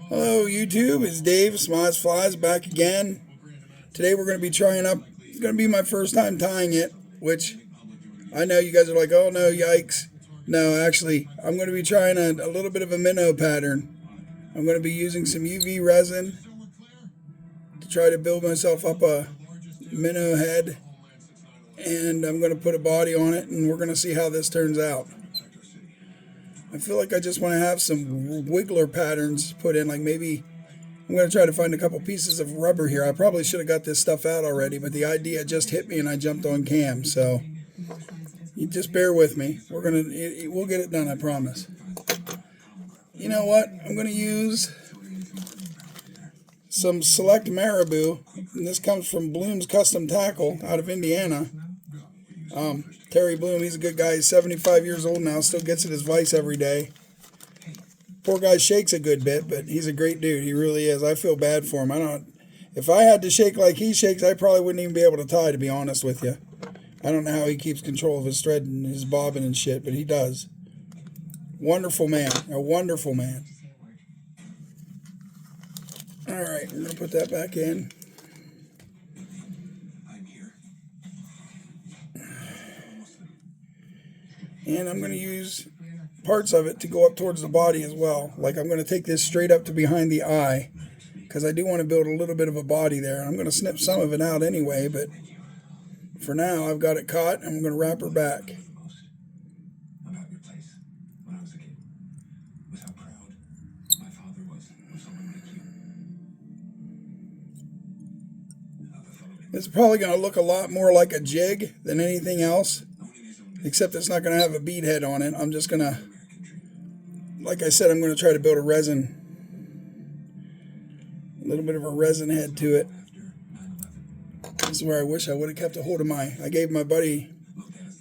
Hello YouTube, it's Dave, Smiles Flies, back again. Today we're going to be trying up, it's going to be my first time tying it, which I know you guys are like, oh no, yikes. No, actually, I'm going to be trying a little bit of a minnow pattern. I'm going to be using some UV resin to try to build myself up a minnow head, and I'm going to put a body on it, and we're going to see how this turns out. I feel like I just want to have some wiggler patterns put in, like maybe I'm going to try to find a couple pieces of rubber here. I probably should have got this stuff out already, but the idea just hit me and I jumped on cam, so you just bear with me. We'll get it done, I promise. You know what? I'm going to use some Select Marabou, and this comes from Bloom's Custom Tackle out of Indiana. Terry Bloom, he's a good guy. He's 75 years old now, still gets at his vise every day. Poor guy shakes a good bit, but he's a great dude. He really is. I feel bad for him. If I had to shake like he shakes, I probably wouldn't even be able to tie, to be honest with you. I don't know how he keeps control of his thread and his bobbin and shit, but he does. Wonderful man. A wonderful man. All right, we're going to put that back in. And I'm going to use parts of it to go up towards the body as well. Like I'm going to take this straight up to behind the eye, because I do want to build a little bit of a body there. I'm going to snip some of it out anyway, but for now I've got it caught, and I'm going to wrap her back. It's probably going to look a lot more like a jig than anything else, except it's not going to have a bead head on it. I'm just going to, like I said, I'm going to try to build a little bit of a resin head to it. This is where I wish I would have kept a hold of I gave my buddy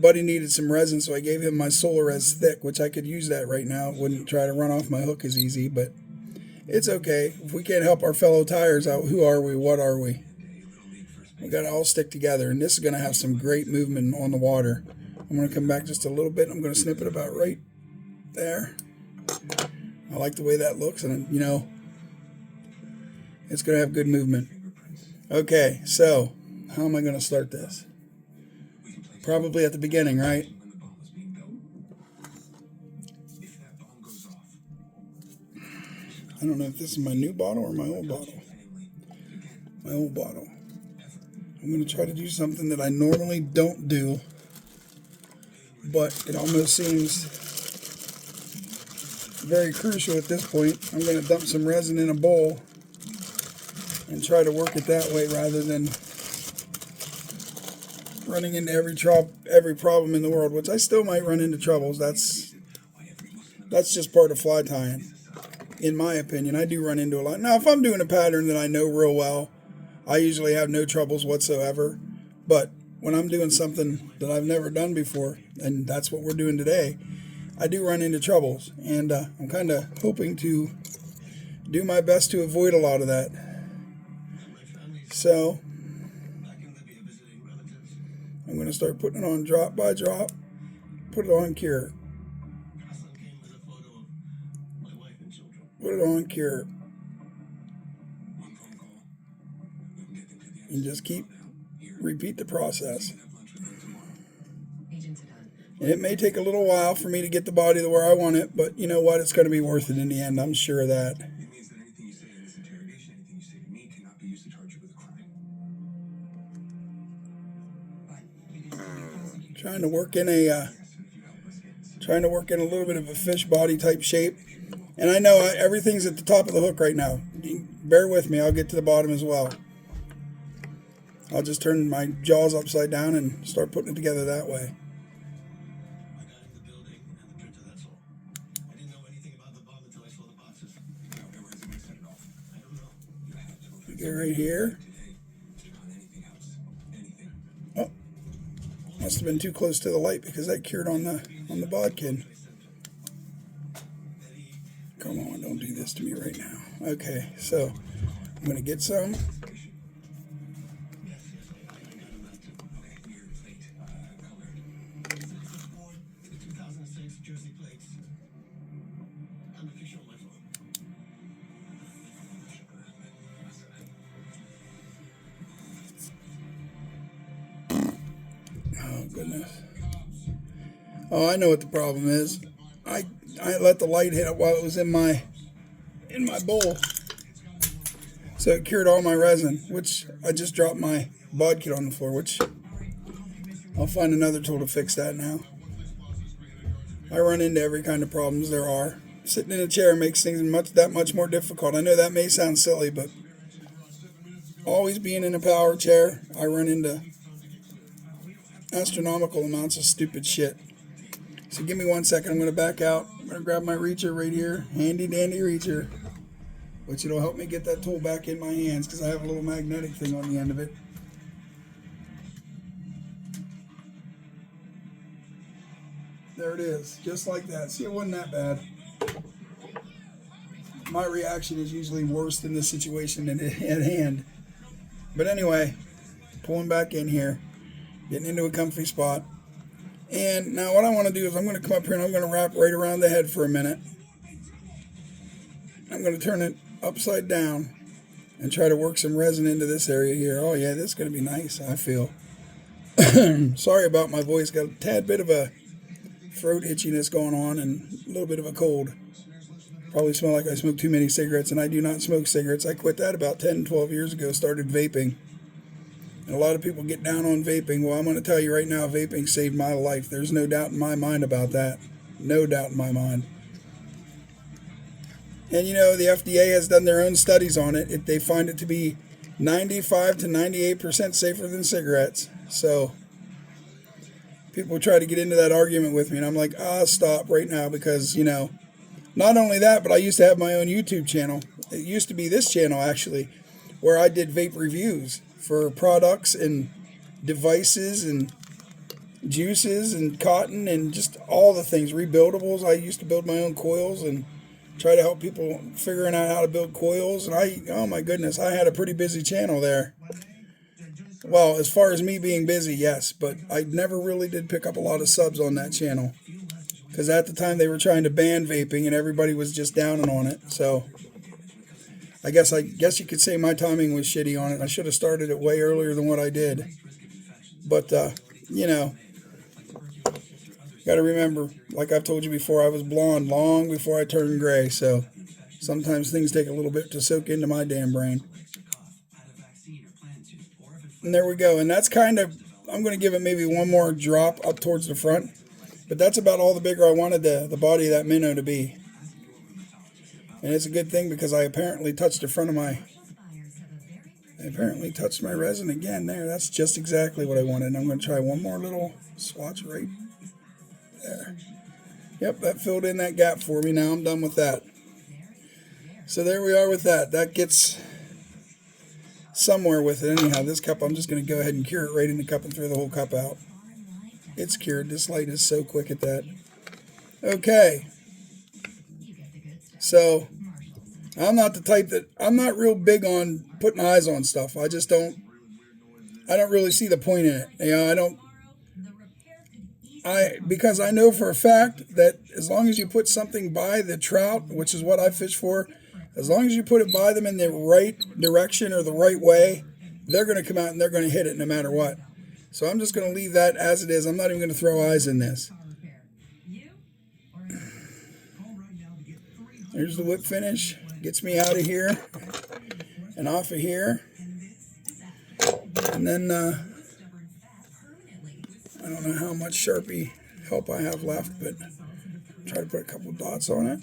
needed some resin, so I gave him my Solar Res Thick, which I could use that right now. It wouldn't try to run off my hook as easy, but it's okay. If we can't help our fellow tires out, who are we? What are we? We got to all stick together, and this is going to have some great movement on the water. I'm going to come back just a little bit. I'm going to snip it about right there. I like the way that looks, and you know, it's going to have good movement. Okay, so how am I going to start this? Probably at the beginning, right? I don't know if this is my new bottle or my old bottle. My old bottle. I'm going to try to do something that I normally don't do, but it almost seems very crucial at this point. I'm going to dump some resin in a bowl and try to work it that way rather than running into every problem in the world, which I still might run into troubles. That's just part of fly tying, in my opinion. I do run into a lot. Now, if I'm doing a pattern that I know real well, I usually have no troubles whatsoever. But when I'm doing something that I've never done before, and that's what we're doing today, I do run into troubles. And I'm kind of hoping to do my best to avoid a lot of that. So I'm going to start putting it on drop by drop, put it on cure. Put it on cure. And just repeat the process. And it may take a little while for me to get the body to where I want it, but you know what? It's going to be worth it in the end. I'm sure of that. Trying to work in a little bit of a fish body type shape. And I know everything's at the top of the hook right now. Bear with me. I'll get to the bottom as well. I'll just turn my jaws upside down and start putting it together that way. Get right here. Oh, must have been too close to the light because that cured on the bodkin. Come on, don't do this to me right now. Okay, so I'm going to get some. goodness. Oh, I know what the problem is. I let the light hit it while it was in my bowl. So it cured all my resin, which I just dropped my bod kit on the floor, which I'll find another tool to fix that now. I run into every kind of problems there are. Sitting in a chair makes things that much more difficult. I know that may sound silly, but always being in a power chair, I run into astronomical amounts of stupid shit. So give me 1 second. I'm going to back out. I'm going to grab my reacher right here. Handy dandy reacher. Which it'll help me get that tool back in my hands because I have a little magnetic thing on the end of it. There it is. Just like that. See, it wasn't that bad. My reaction is usually worse than the situation at hand. But anyway, pulling back in here. Getting into a comfy spot. And now what I want to do is I'm going to come up here and I'm going to wrap right around the head for a minute. I'm going to turn it upside down and try to work some resin into this area here. Oh yeah, this is going to be nice, I feel. Sorry about my voice. Got a tad bit of a throat itchiness going on and a little bit of a cold. Probably smell like I smoked too many cigarettes, and I do not smoke cigarettes. I quit that about 10, 12 years ago, started vaping. And a lot of people get down on vaping. Well, I'm going to tell you right now, vaping saved my life. There's no doubt in my mind about that. No doubt in my mind. And you know, the FDA has done their own studies on it. They find it to be 95 to 98% safer than cigarettes. So people try to get into that argument with me, and I'm like, stop right now, because, you know, not only that, but I used to have my own YouTube channel. It used to be this channel, actually, where I did vape reviews for products and devices and juices and cotton and just all the things, rebuildables. I used to build my own coils and try to help people figuring out how to build coils. And oh my goodness, I had a pretty busy channel there. Well, as far as me being busy, yes, but I never really did pick up a lot of subs on that channel. Because at the time they were trying to ban vaping and everybody was just downing on it. So I guess you could say my timing was shitty on it. I should have started it way earlier than what I did. But, you know, got to remember, like I've told you before, I was blonde long before I turned gray. So sometimes things take a little bit to soak into my damn brain. And there we go. And that's kind of, I'm going to give it maybe one more drop up towards the front. But that's about all the bigger I wanted the body of that minnow to be. And it's a good thing because I apparently touched the front of my... I apparently touched my resin again there. That's just exactly what I wanted. I'm going to try one more little swatch right there. Yep, that filled in that gap for me. Now I'm done with that. So there we are with that. That gets somewhere with it. Anyhow, this cup, I'm just going to go ahead and cure it right in the cup and throw the whole cup out. It's cured. This light is so quick at that. Okay. So, I'm not the type that, I'm not real big on putting eyes on stuff. I don't really see the point in it. You know, because I know for a fact that as long as you put something by the trout, which is what I fish for, as long as you put it by them in the right direction or the right way, they're going to come out and they're going to hit it no matter what. So I'm just going to leave that as it is. I'm not even going to throw eyes in this. There's the whip finish. Gets me out of here and off of here. And then I don't know how much Sharpie help I have left, but try to put a couple dots on it.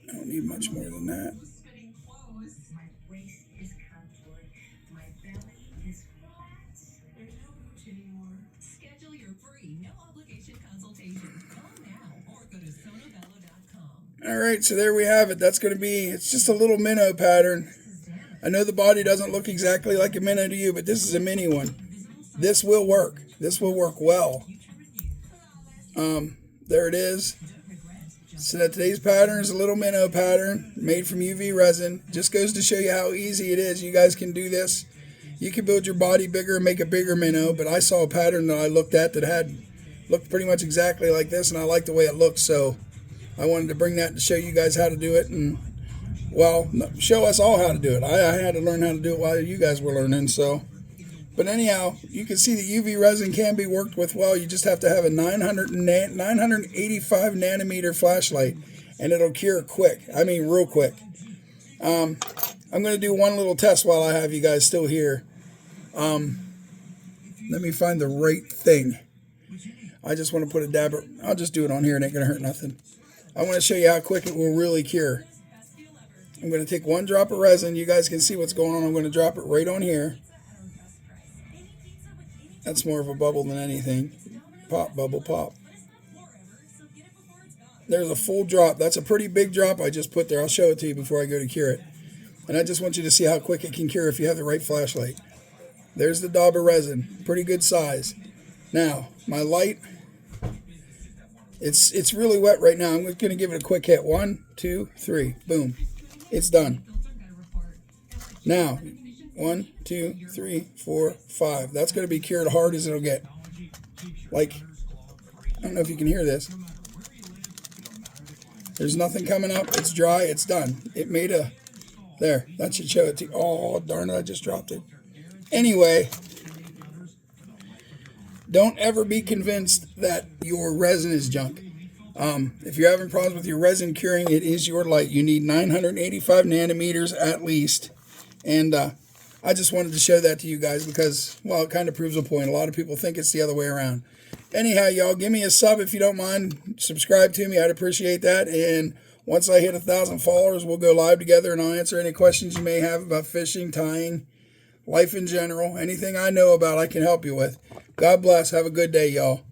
I don't need much more than that. Alright, so there we have it. That's going to be, it's just a little minnow pattern. I know the body doesn't look exactly like a minnow to you, but this is a mini one. This will work. This will work well. There it is. So that today's pattern is a little minnow pattern made from UV resin. Just goes to show you how easy it is. You guys can do this. You can build your body bigger and make a bigger minnow, but I saw a pattern that I looked at that looked pretty much exactly like this, and I liked the way it looked, so I wanted to bring that to show you guys how to do it, and, well, show us all how to do it. I had to learn how to do it while you guys were learning, so But anyhow, you can see the UV resin can be worked with well. You just have to have a 985 nanometer flashlight, and it'll cure quick. I mean, real quick. I'm going to do one little test while I have you guys still here. Let me find the right thing. I just want to put a dab. I'll just do it on here. It ain't going to hurt nothing. I want to show you how quick it will really cure. I'm going to take one drop of resin. You guys can see what's going on. I'm going to drop it right on here. That's more of a bubble than anything. Pop, bubble, pop. There's a full drop. That's a pretty big drop I just put there. I'll show it to you before I go to cure it. And I just want you to see how quick it can cure if you have the right flashlight. There's the daub of resin. Pretty good size. Now, my light, it's really wet right now. I'm going to give it a quick hit. 1, 2, 3. Boom. It's done. Now, 1, 2, 3, 4, 5. That's going to be cured hard as it'll get. Like, I don't know if you can hear this. There's nothing coming up. It's dry. It's done. It made a... There. That should show it to you. Oh, darn it. I just dropped it. Anyway, don't ever be convinced that your resin is junk. If you're having problems with your resin curing, it is your light. You need 985 nanometers at least. And I just wanted to show that to you guys because, well, it kind of proves a point. A lot of people think it's the other way around. Anyhow, y'all, give me a sub if you don't mind. Subscribe to me. I'd appreciate that. And once I hit 1,000 followers, we'll go live together and I'll answer any questions you may have about fishing, tying, life in general. Anything I know about, I can help you with. God bless. Have a good day, y'all.